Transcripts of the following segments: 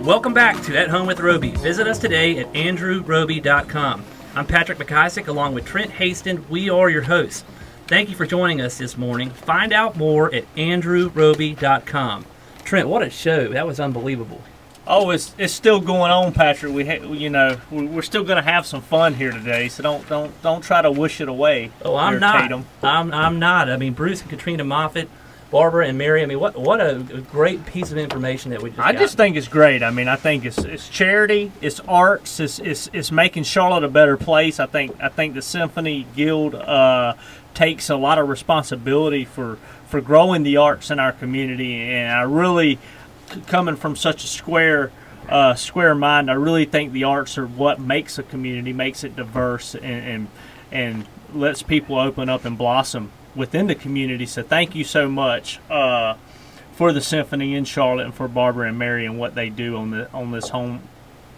Welcome back to At Home with Roby. Visit us today at andrewroby.com. I'm Patrick McIsaac along with Trent Haston. We are your hosts. Thank you for joining us this morning. Find out more at andrewroby.com. Trent, what a show. That was unbelievable. Oh, it's still going on, Patrick. We're still going to have some fun here today, so don't try to wish it away. Oh, I'm not. I'm not. I mean, Bruce and Katrina Moffitt, Barbara and Mary. I mean, what a great piece of information that we just got. I just think it's great. I mean, I think it's charity, it's arts, it's making Charlotte a better place. I think the Symphony Guild takes a lot of responsibility for growing the arts in our community, and I really, coming from such a square mind, I really think the arts are what makes a community, makes it diverse, and lets people open up and blossom within the community. So thank you so much for the Symphony in Charlotte and for Barbara and Mary and what they do on this home,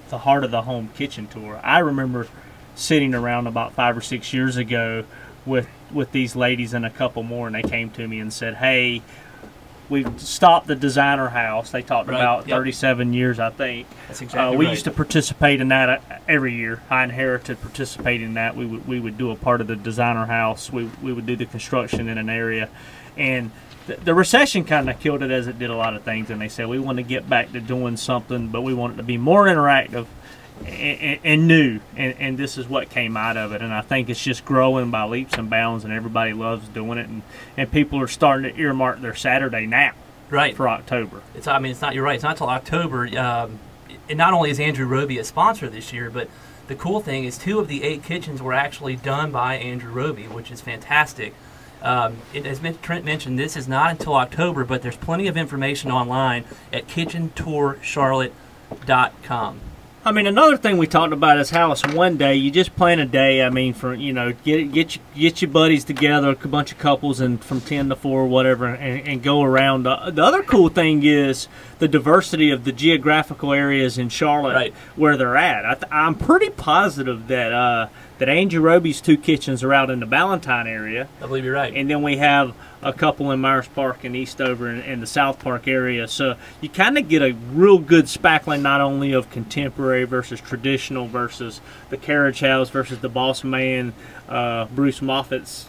the Heart of the Home kitchen tour. I remember sitting around about 5 or 6 years ago with these ladies and a couple more, and they came to me and said, "Hey, we've stopped the designer house." They talked about 37 years, I think. That's exactly we right. used to participate in that every year. I inherited participating in that. We would do a part of the designer house. We would do the construction in an area, and the recession kind of killed it, as it did a lot of things. And they said, we want to get back to doing something, but we want it to be more interactive and new, and this is what came out of it. And I think it's just growing by leaps and bounds, and everybody loves doing it, and people are starting to earmark their Saturday now for October. It's not, you're right, it's not till October. And not only is Andrew Roby a sponsor this year, but the cool thing is 2 of the 8 kitchens were actually done by Andrew Roby, which is fantastic. As Trent mentioned, this is not until October, but there's plenty of information online at kitchentoursCharlotte.com. I mean, another thing we talked about is how it's one day. You just plan a day. I mean, for get your buddies together, a bunch of couples, and from 10 to 4, whatever, and go around. The other cool thing is the diversity of the geographical areas in Charlotte where they're at. I'm pretty positive that Andrew Roby's 2 kitchens are out in the Ballantyne area. I believe you're right. And then we have a couple in Myers Park and Eastover and the South Park area. So you kind of get a real good spackling, not only of contemporary versus traditional versus the Carriage House versus the Boss Man, Bruce Moffitt's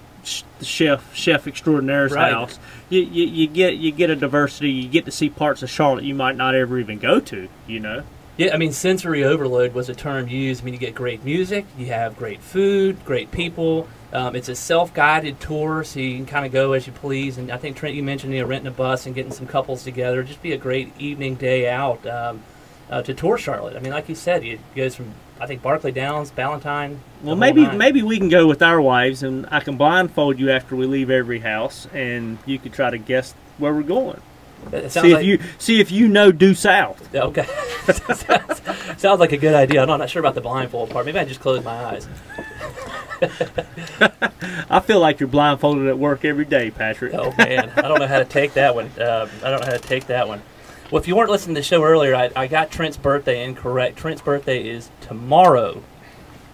chef extraordinaire's house. You get a diversity. You get to see parts of Charlotte you might not ever even go to, Yeah, I mean, sensory overload was a term used. I mean, you get great music, you have great food, great people. It's a self-guided tour, so you can kind of go as you please. And I think, Trent, you mentioned renting a bus and getting some couples together. Just be a great evening, day out to tour Charlotte. I mean, like you said, it goes from, I think, Barclay Downs, Ballantyne. Well, maybe we can go with our wives, and I can blindfold you after we leave every house, and you could try to guess where we're going. See if you know due south. Okay. Sounds like a good idea. I'm not sure about the blindfold part. Maybe I just close my eyes. I feel like you're blindfolded at work every day, Patrick. Oh man, I don't know how to take that one. Well, if you weren't listening to the show earlier, I got Trent's birthday incorrect. Trent's birthday is tomorrow,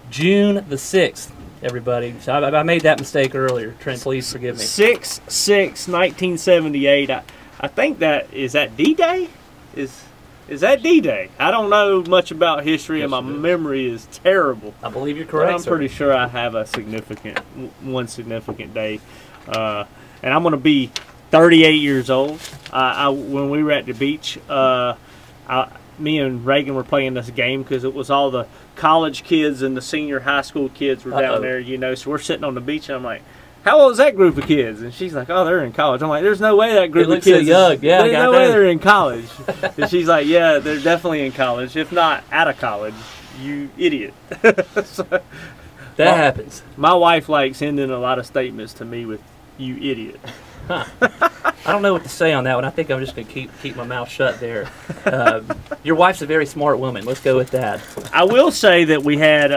June the 6th. Everybody, so I made that mistake earlier. Trent, please forgive me. 6/6/1978. I think that is that D-Day. Is that D-Day? I don't know much about history, and my memory is terrible. I believe you're correct. But I'm pretty sure I have one significant day, and I'm going to be 38 years old. When we were at the beach, me and Reagan were playing this game because it was all the college kids and the senior high school kids were down there, So we're sitting on the beach, and I'm like, "How old is that group of kids?" And she's like, "Oh, they're in college." I'm like, "There's no way that group of kids. So young. Yeah, there's no way they're in college." And she's like, "Yeah, they're definitely in college. If not out of college, you idiot." That happens. My wife likes ending a lot of statements to me with "you idiot." Huh. I don't know what to say on that one. I think I'm just going to keep my mouth shut there. Your wife's a very smart woman. Let's go with that. I will say that we had,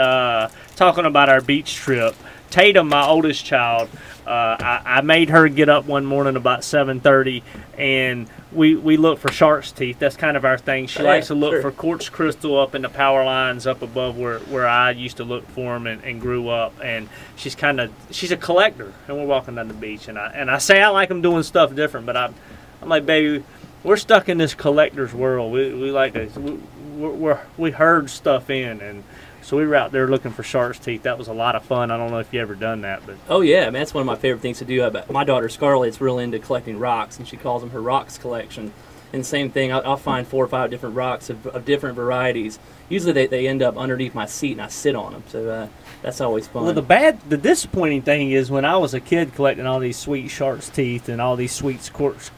talking about our beach trip, Tatum, my oldest child, I made her get up one morning about 7:30, and we look for shark's teeth. That's kind of our thing. She likes to look for quartz crystal up in the power lines up above where I used to look for them and grew up. And she's a collector. And we're walking down the beach, and I say I like them doing stuff different, but I'm like, baby, we're stuck in this collector's world. We like to we herd stuff in, and so we were out there looking for shark's teeth. That was a lot of fun. I don't know if you ever done that, but Oh yeah, man, that's one of my favorite things to do. My daughter Scarlett's real into collecting rocks, and she calls them her rocks collection. And same thing, I'll find 4 or 5 different rocks of different varieties. Usually they end up underneath my seat, and I sit on them. So that's always fun. well, the disappointing thing is when I was a kid collecting all these sweet shark's teeth and all these sweet quartz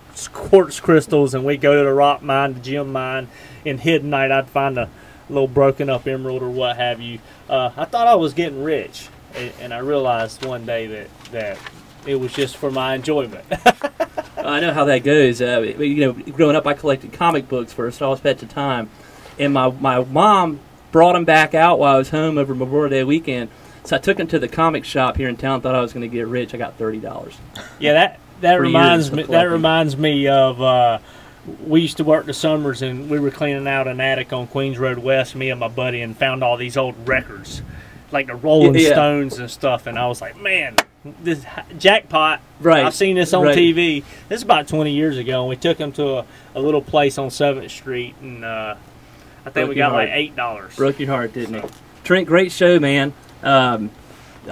crystals, and we go to the rock mine, the gem mine, and hidden night I'd find a little broken up emerald or what have you. I thought I was getting rich, and I realized one day that it was just for my enjoyment. I know how that goes. Growing up, I collected comic books first, so I was spent the time. And my mom brought them back out while I was home over Memorial Day weekend. So I took them to the comic shop here in town. Thought I was going to get rich. I got $30. Yeah, that For reminds years me. of That reminds me of. We used to work the summers, and we were cleaning out an attic on Queens Road West, me and my buddy, and found all these old records, like the Rolling Yeah. Stones and stuff. And I was like, man, this jackpot. Right. I've seen this on Right. TV. This is about 20 years ago, and we took them to a little place on 7th Street, and I think Broke we your got like heart. $8. Broke your heart, didn't it? Trent, great show, man. I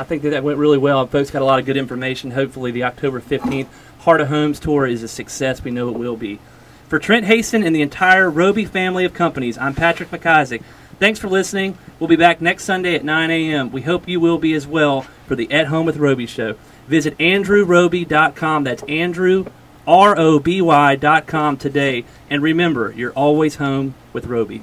think that went really well. Folks got a lot of good information. Hopefully the October 15th Heart of Homes tour is a success. We know it will be. For Trent Haston and the entire Roby family of companies, I'm Patrick McIsaac. Thanks for listening. We'll be back next Sunday at 9 a.m. We hope you will be as well for the At Home with Roby show. Visit AndrewRoby.com. That's Andrew, ROBY.com today. And remember, you're always home with Roby.